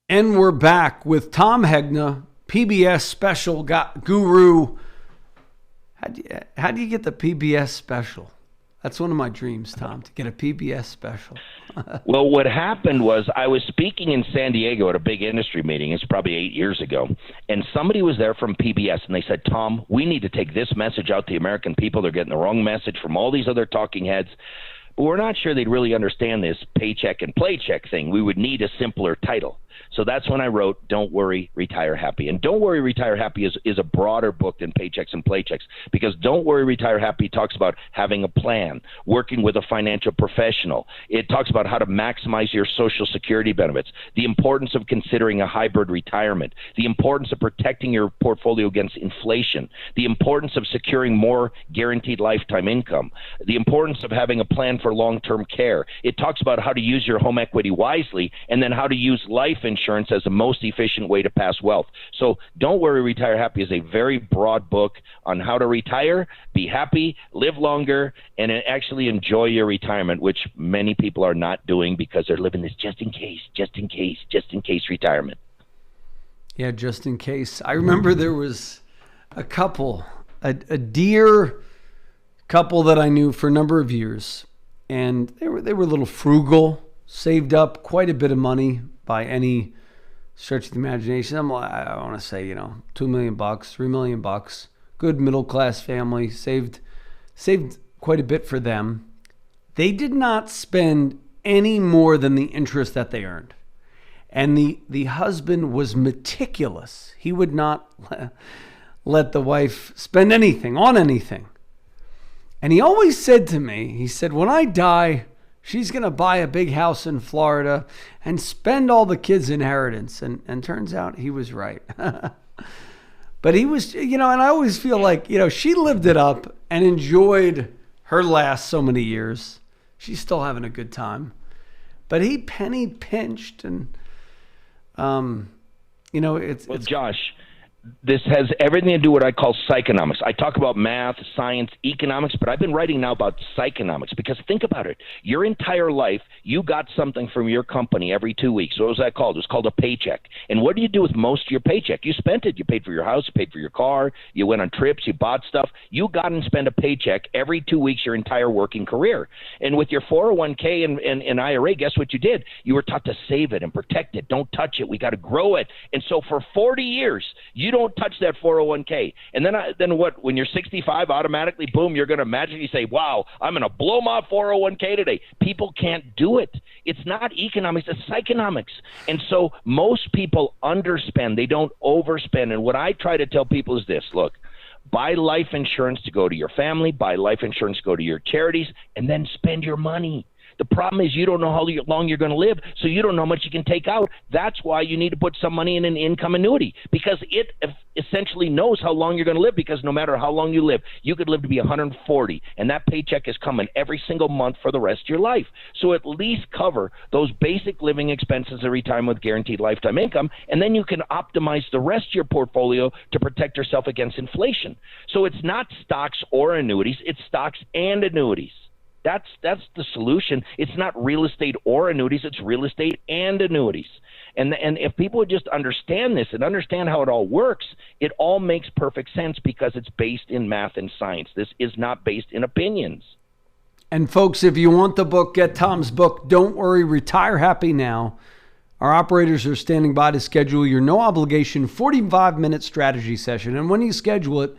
And we're back with Tom Hegna, PBS special guru. How do you get the PBS special? That's one of my dreams, Tom, to get a PBS special. Well, what happened was I was speaking in San Diego at a big industry meeting. It's probably 8 years ago. And somebody was there from PBS, and they said, Tom, we need to take this message out to the American people. They're getting the wrong message from all these other talking heads. But we're not sure they'd really understand this paycheck and playcheck thing. We would need a simpler title. So that's when I wrote Don't Worry, Retire Happy. And Don't Worry, Retire Happy is a broader book than Paychecks and Playchecks, because Don't Worry, Retire Happy talks about having a plan, working with a financial professional. It talks about how to maximize your Social Security benefits, the importance of considering a hybrid retirement, the importance of protecting your portfolio against inflation, the importance of securing more guaranteed lifetime income, the importance of having a plan for long-term care. It talks about how to use your home equity wisely, and then how to use life insurance as the most efficient way to pass wealth. So Don't Worry, Retire Happy is a very broad book on how to retire, be happy, live longer, and actually enjoy your retirement, which many people are not doing because they're living this just in case retirement. Yeah, just in case. I remember there was a couple, a dear couple that I knew for a number of years, and they were a little frugal, saved up quite a bit of money by any stretch of the imagination. I want to say, $2 million, $3 million, good middle-class family, saved quite a bit for them. They did not spend any more than the interest that they earned. And the husband was meticulous. He would not let the wife spend anything on anything. And he always said to me, he said, when I die, she's going to buy a big house in Florida and spend all the kids' inheritance. And turns out he was right. But he was, and I always feel like, she lived it up and enjoyed her last so many years. She's still having a good time. But he penny pinched and, it's Josh, this has everything to do with what I call psychonomics. I talk about math, science, economics, but I've been writing now about psychonomics, because think about it. Your entire life, you got something from your company every 2 weeks. What was that called? It was called a paycheck. And what do you do with most of your paycheck? You spent it. You paid for your house. You paid for your car. You went on trips. You bought stuff. You got and spent a paycheck every 2 weeks your entire working career. And with your 401k and IRA, guess what you did? You were taught to save it and protect it. Don't touch it. We got to grow it. And so for 40 years, you don't touch that 401k. And then what? When you're 65, automatically, boom, you're going to magically say, wow, I'm going to blow my 401k today. People can't do it. It's not economics, it's psychonomics. And so most people underspend. They don't overspend. And what I try to tell people is this: look, buy life insurance to go to your family, buy life insurance to go to your charities, and then spend your money. The problem is you don't know how long you're going to live, so you don't know how much you can take out. That's why you need to put some money in an income annuity, because it essentially knows how long you're going to live, because no matter how long you live, you could live to be 140, and that paycheck is coming every single month for the rest of your life. So at least cover those basic living expenses of retirement with guaranteed lifetime income, and then you can optimize the rest of your portfolio to protect yourself against inflation. So it's not stocks or annuities, it's stocks and annuities. That's the solution. It's not real estate or annuities. It's real estate and annuities. And if people would just understand this and understand how it all works, it all makes perfect sense, because it's based in math and science. This is not based in opinions. And folks, if you want the book, get Tom's book, Don't Worry, Retire Happy now. Our operators are standing by to schedule your no-obligation 45-minute strategy session. And when you schedule it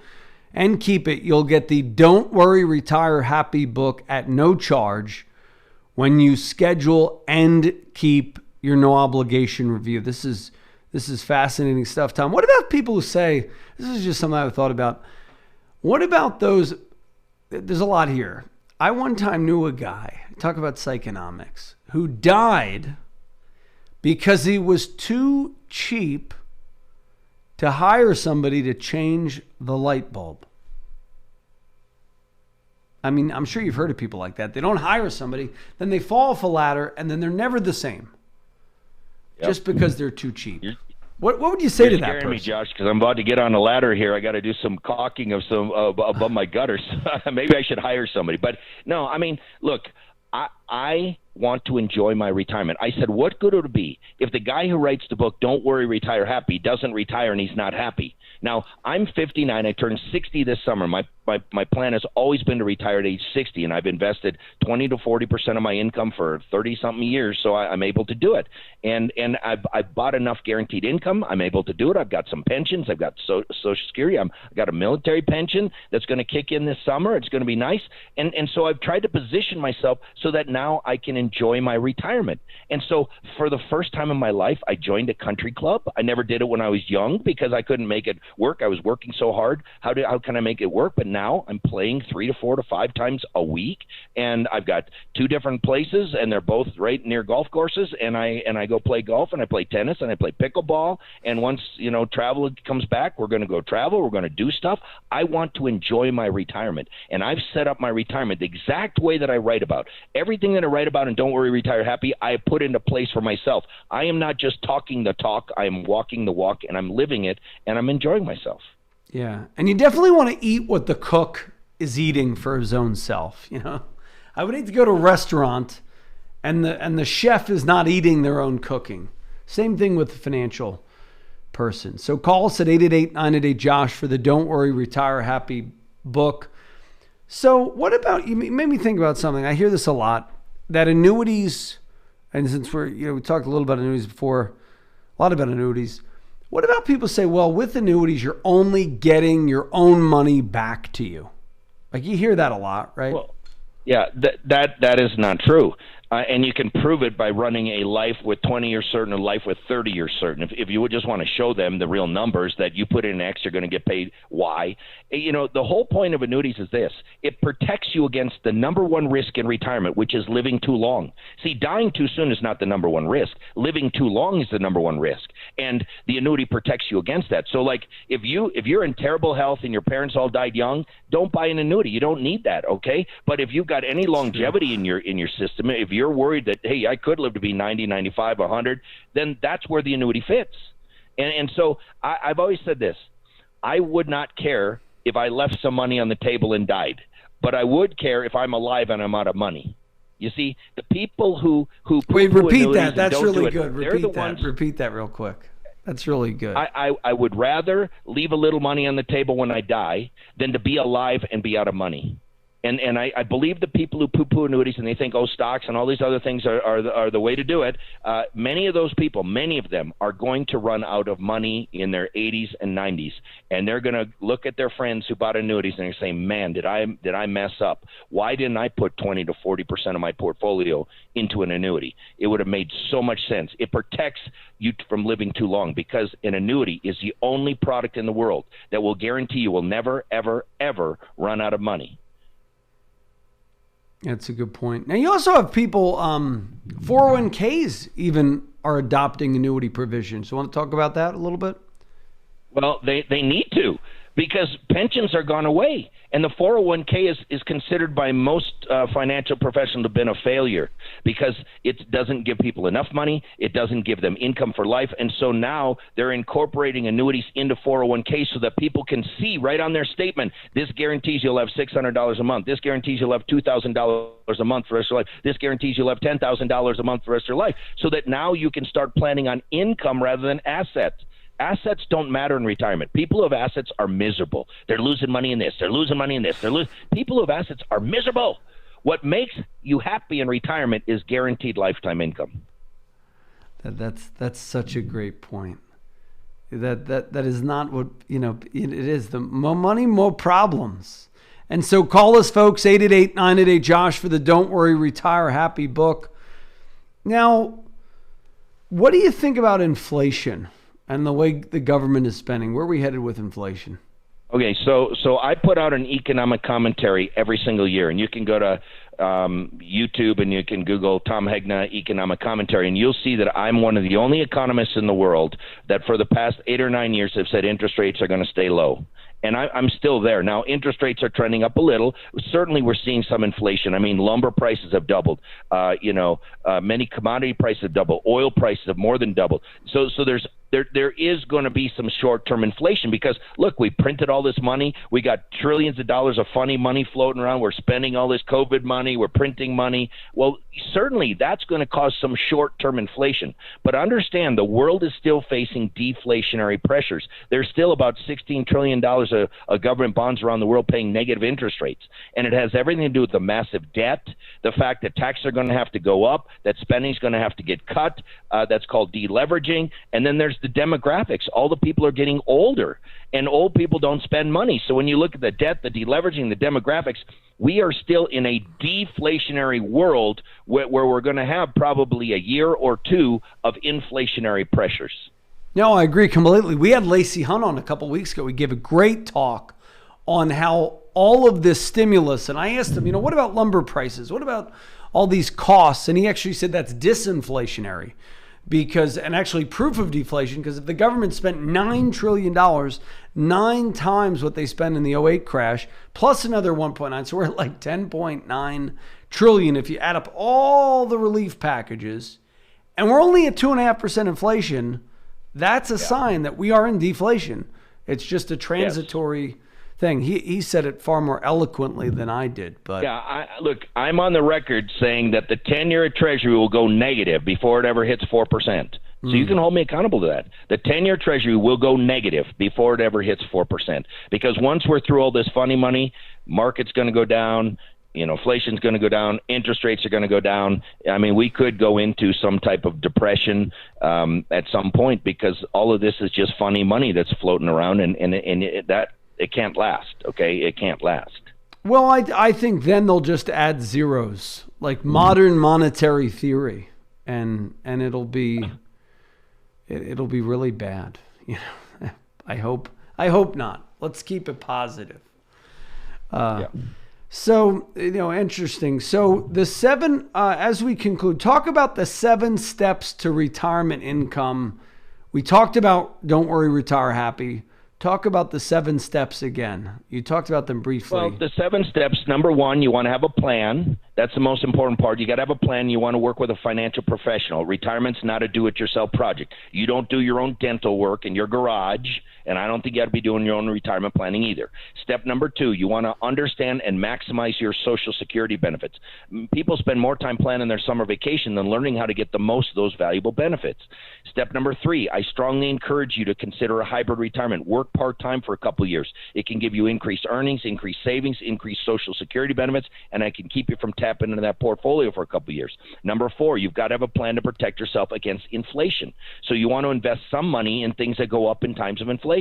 and keep it, you'll get the Don't Worry, Retire Happy book at no charge when you schedule and keep your no-obligation review. This is fascinating stuff, Tom. What about people who say, this is just something I've thought about, what about those, there's a lot here. I one time knew a guy, talk about Psychonomics, who died because he was too cheap to hire somebody to change the light bulb. I mean, I'm sure you've heard of people like that. They don't hire somebody, then they fall off a ladder, and then they're never the same. Yep. Just because they're too cheap. What would you say to that person? You're scaring me, Josh, because I'm about to get on a ladder here. I got to do some caulking of some above my gutters. Maybe I should hire somebody. But no, I mean, look, I want to enjoy my retirement. I said, what good would it be if the guy who writes the book, Don't Worry, Retire Happy, doesn't retire and he's not happy? Now, I'm 59. I turned 60 this summer. My plan has always been to retire at age 60, and I've invested 20 to 40% of my income for 30-something years, so I'm able to do it. And I've bought enough guaranteed income. I'm able to do it. I've got some pensions. I've got Social Security. I've got a military pension that's going to kick in this summer. It's going to be nice. And so I've tried to position myself so that now I can enjoy my retirement. And so for the first time in my life, I joined a country club. I never did it when I was young because I couldn't make it work. I was working so hard. How can I make it work? But now I'm playing 3 to 4 to 5 times a week, and I've got 2 different places, and they're both right near golf courses. And I go play golf, and I play tennis, and I play pickleball. And once travel comes back, we're going to go travel. We're going to do stuff. I want to enjoy my retirement, and I've set up my retirement the exact way that I write about. Everything that I write about in Don't Worry, Retire Happy, I put into place for myself. I am not just talking the talk. I am walking the walk, and I'm living it, and I'm enjoying myself. Yeah. And you definitely want to eat what the cook is eating for his own self. I would hate to go to a restaurant and the chef is not eating their own cooking. Same thing with the financial person. So call us at 888-988-JOSH for the Don't Worry, Retire Happy book. So what about, you made me think about something. I hear this a lot, that annuities, and since we talked a little about annuities before, a lot about annuities. What about people say, well, with annuities, you're only getting your own money back to you? Like, you hear that a lot, right? Well, yeah, that is not true. And you can prove it by running a life with 20 years certain, a life with 30 years certain. If you would just want to show them the real numbers that you put in X, you're going to get paid Y. The whole point of annuities is this. It protects you against the number one risk in retirement, which is living too long. See, dying too soon is not the number one risk. Living too long is the number one risk. And the annuity protects you against that. So, like, if you're in terrible health and your parents all died young, don't buy an annuity. You don't need that, okay? But if you've got any longevity in your system, if you're worried that, hey, I could live to be 90, 95, 100, then that's where the annuity fits. And so I've always said this. I would not care if I left some money on the table and died, but I would care if I'm alive and I'm out of money. You see, the people who wait, repeat that. That's really it, good. Repeat that real quick. That's really good. I would rather leave a little money on the table when I die than to be alive and be out of money. And I believe the people who poo-poo annuities and they think, stocks and all these other things are the way to do it. Many of those people, many of them are going to run out of money in their 80s and 90s. And they're going to look at their friends who bought annuities and they're saying, man, did I mess up? Why didn't I put 20 to 40% of my portfolio into an annuity? It would have made so much sense. It protects you from living too long because an annuity is the only product in the world that will guarantee you will never, ever, ever run out of money. That's a good point. Now, you also have people, 401ks even are adopting annuity provisions. So want to talk about that a little bit? Well, they need to, because pensions are gone away. And the 401k is considered by most financial professionals to have been a failure because it doesn't give people enough money. It doesn't give them income for life. And so now they're incorporating annuities into 401k so that people can see right on their statement, this guarantees you'll have $600 a month. This guarantees you'll have $2,000 a month for the rest of your life. This guarantees you'll have $10,000 a month for the rest of your life. So that now you can start planning on income rather than assets. Assets don't matter in retirement. People who have assets are miserable. They're losing money in this. They're losing money in this. People who have assets are miserable. What makes you happy in retirement is guaranteed lifetime income. That's such a great point. That is not what, it is. The more money, more problems. And so call us, folks, 888-988-JOSH for the Don't Worry, Retire Happy book. Now, what do you think about inflation and the way the government is spending? Where are we headed with inflation? Okay, so I put out an economic commentary every single year, and you can go to YouTube and you can Google Tom Hegna economic commentary, and you'll see that I'm one of the only economists in the world that for the past 8 or 9 years have said interest rates are going to stay low. And I'm still there. Now, interest rates are trending up a little. Certainly, we're seeing some inflation. I mean, lumber prices have doubled. Many commodity prices have doubled. Oil prices have more than doubled. So there's there is going to be some short-term inflation because, look, we printed all this money. We got trillions of dollars of funny money floating around. We're spending all this COVID money. We're printing money. Well, certainly that's going to cause some short-term inflation. But understand, the world is still facing deflationary pressures. There's still about $16 trillion of government bonds around the world paying negative interest rates. And it has everything to do with the massive debt, the fact that taxes are going to have to go up, that spending is going to have to get cut. That's called deleveraging. And then there's the demographics. All the people are getting older, and old people don't spend money. So when you look at the debt, the deleveraging, the demographics, we are still in a deflationary world where we're going to have probably a year or two of inflationary pressures. No, I agree completely. We had Lacey Hunt on a couple of weeks ago. We gave a great talk on how all of this stimulus, and I asked him, what about lumber prices? What about all these costs? And he actually said that's disinflationary. And actually proof of deflation, because if the government spent $9 trillion, 9 times what they spent in the '08 crash, plus another 1.9, so we're at like 10.9 trillion if you add up all the relief packages, and we're only at 2.5% inflation, that's a sign that we are in deflation. It's just a transitory thing. He said it far more eloquently than I did. But look, I'm on the record saying that the 10-year Treasury will go negative before it ever hits 4%. So you can hold me accountable to that. The 10-year Treasury will go negative before it ever hits 4%. Because once we're through all this funny money, market's going to go down, inflation's going to go down, interest rates are going to go down. I mean, we could go into some type of depression at some point because all of this is just funny money that's floating around, and it can't last, okay? It can't last. Well, I think then they'll just add zeros, like modern monetary theory, and it'll be really bad. I hope not. Let's keep it positive. So, interesting. So the 7, as we conclude, talk about the 7 steps to retirement income. We talked about Don't Worry, Retire Happy. Talk about the 7 steps again. You talked about them briefly. Well, the 7 steps, number 1, you want to have a plan. That's the most important part. You got to have a plan. You want to work with a financial professional. Retirement's not a do-it-yourself project. You don't do your own dental work in your garage, and I don't think you got to be doing your own retirement planning either. Step number 2, you want to understand and maximize your Social Security benefits. People spend more time planning their summer vacation than learning how to get the most of those valuable benefits. Step number 3, I strongly encourage you to consider a hybrid retirement. Work part-time for a couple of years. It can give you increased earnings, increased savings, increased Social Security benefits, and I can keep you from tapping into that portfolio for a couple of years. Number 4, you've got to have a plan to protect yourself against inflation. So you want to invest some money in things that go up in times of inflation.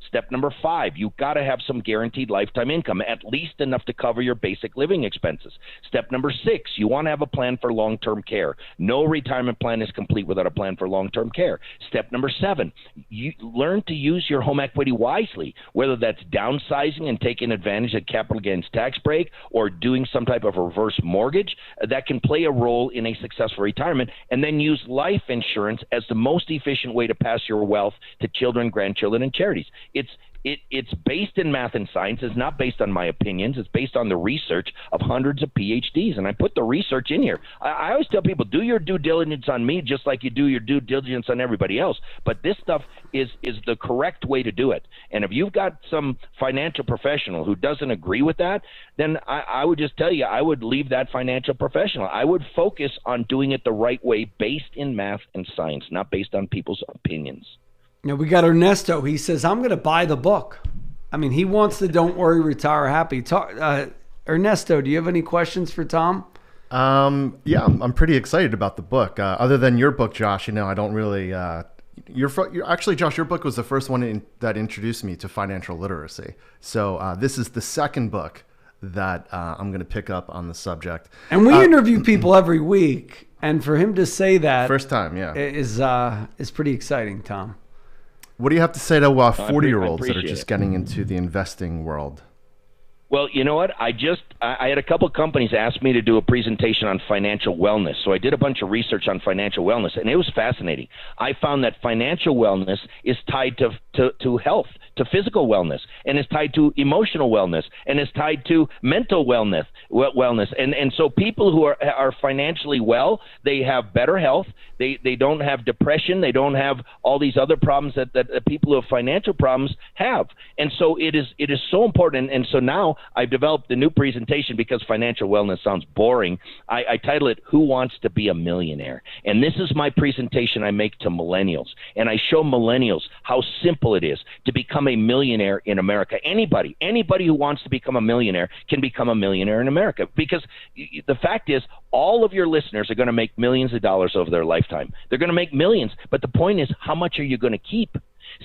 Step number 5, you've got to have some guaranteed lifetime income, at least enough to cover your basic living expenses. Step number 6, you want to have a plan for long-term care. No retirement plan is complete without a plan for long-term care. Step number 7, you learn to use your home equity wisely, whether that's downsizing and taking advantage of capital gains tax break or doing some type of reverse mortgage that can play a role in a successful retirement, and then use life insurance as the most efficient way to pass your wealth to children, grandchildren, and charities. It's based in math and science. It's not based on my opinions. It's based on the research of hundreds of PhDs, and I put the research in here. I always tell people, do your due diligence on me just like you do your due diligence on everybody else, but this stuff is the correct way to do it. And if you've got some financial professional who doesn't agree with that, then I would just tell you, I would leave that financial professional. I would focus on doing it the right way, based in math and science, not based on people's opinions. We got Ernesto. He says, I'm going to buy the book. I mean, he wants the Don't Worry, Retire Happy. Ernesto, do you have any questions for Tom? Yeah, I'm pretty excited about the book. Other than your book, Josh, I don't really... actually, Josh, your book was the first one that introduced me to financial literacy. So this is the second book that I'm going to pick up on the subject. And we interview people every week. And for him to say that... First time, yeah. Is pretty exciting, Tom. What do you have to say to 40-year-olds that are just getting into the investing world? Well, you know what? I had a couple of companies ask me to do a presentation on financial wellness. So I did a bunch of research on financial wellness, and it was fascinating. I found that financial wellness is tied to health, to physical wellness, and it's tied to emotional wellness, and it's tied to mental wellness. And so people who are financially well, they have better health. They don't have depression. They don't have all these other problems that people who have financial problems have. And so it is so important. And so now I've developed a new presentation because financial wellness sounds boring. I title it, Who Wants to Be a Millionaire? And this is my presentation I make to millennials. And I show millennials how simple it is to become a millionaire in America. Anybody who wants to become a millionaire can become a millionaire in America, because the fact is all of your listeners are going to make millions of dollars over their lifetime. They're going to make millions. But the point is, how much are you going to keep?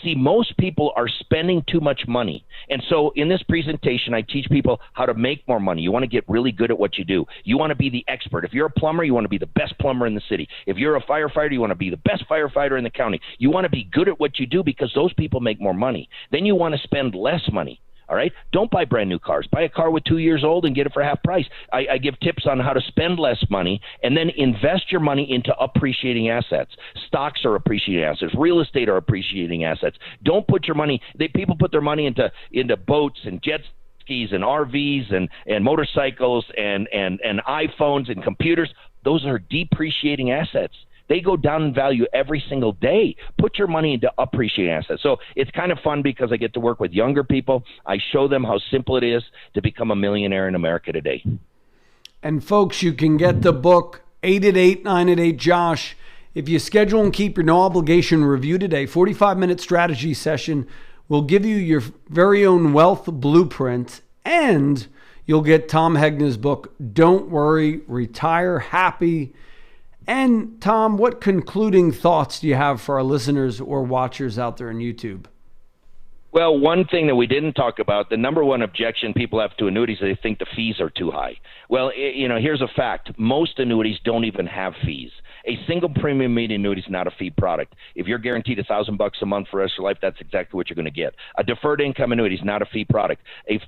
See, most people are spending too much money. And so in this presentation, I teach people how to make more money. You want to get really good at what you do. You want to be the expert. If you're a plumber, you want to be the best plumber in the city. If you're a firefighter, you want to be the best firefighter in the county. You want to be good at what you do because those people make more money. Then you want to spend less money. All right. Don't buy brand new cars. Buy a car with 2 years old and get it for half price. I give tips on how to spend less money and then invest your money into appreciating assets. Stocks are appreciating assets. Real estate are appreciating assets. Don't put your money. People put their money into boats and jet skis and RVs and motorcycles and iPhones and computers. Those are depreciating assets. They go down in value every single day. Put your money into appreciating assets. So it's kind of fun because I get to work with younger people. I show them how simple it is to become a millionaire in America today. And folks, you can get the book 888-988-JOSH. If you schedule and keep your no obligation review today, 45-minute strategy session will give you your very own wealth blueprint, and you'll get Tom Hegna's book, Don't Worry, Retire Happy. And Tom, what concluding thoughts do you have for our listeners or watchers out there on YouTube? Well, one thing that we didn't talk about, the number one objection people have to annuities is they think the fees are too high. Well, here's a fact. Most annuities don't even have fees. A single premium immediate annuity is not a fee product. If you're guaranteed $1,000 a month for the rest of your life, that's exactly what you're going to get. A deferred income annuity is not a fee product. A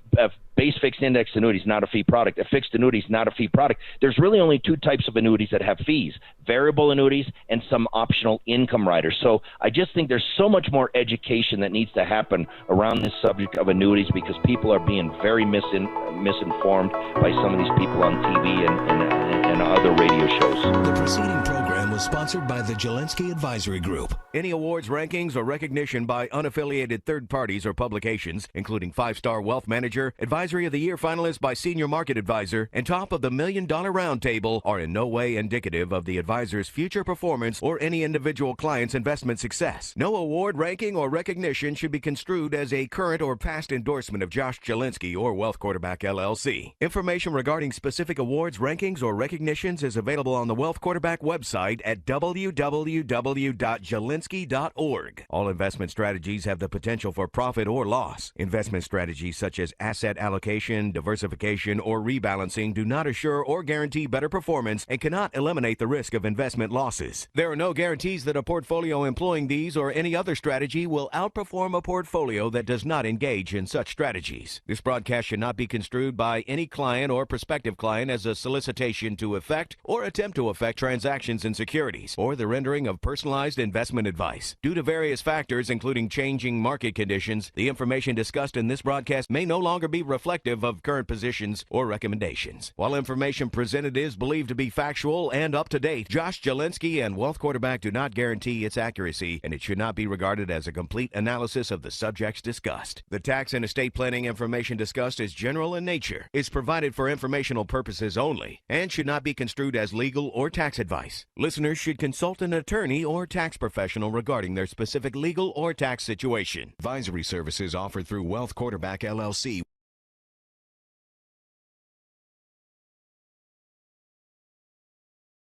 base fixed index annuity is not a fee product. A fixed annuity is not a fee product. There's really only two types of annuities that have fees: variable annuities and some optional income riders. So I just think there's so much more education that needs to happen around this subject of annuities, because people are being very misinformed by some of these people on TV and other radio shows. The preceding program was sponsored by the Jelensky Advisory Group. Any awards, rankings, or recognition by unaffiliated third parties or publications, including 5-Star Wealth Manager, Advisory of the Year finalist by Senior Market Advisor, and top of the $1 Million Roundtable, are in no way indicative of the advisor's future performance or any individual client's investment success. No award, ranking, or recognition should be construed as a current or past endorsement of Josh Jelensky or Wealth Quarterback LLC. Information regarding specific awards, rankings, or recognitions is available on the Wealth Quarterback website at www.jelensky.org. All investment strategies have the potential for profit or loss. Investment strategies such as asset allocation, diversification, or rebalancing do not assure or guarantee better performance and cannot eliminate the risk of investment losses. There are no guarantees that a portfolio employing these or any other strategy will outperform a portfolio that does not engage in such strategies. This broadcast should not be construed by any client or prospective client as a solicitation to effect or attempt to effect transactions in securities or the rendering of personalized investment advice. Due to various factors, including changing market conditions, the information discussed in this broadcast may no longer be reflective of current positions or recommendations. While information presented is believed to be factual and up to date, Josh Jelensky and Wealth Quarterback do not guarantee its accuracy, and it should not be regarded as a complete analysis of the subjects discussed. The tax and estate planning information discussed is general in nature, is provided for informational purposes only, and should not be construed as legal or tax advice. Listeners should consult an attorney or tax professional regarding their specific legal or tax situation. Advisory services offered through Wealth Quarterback LLC.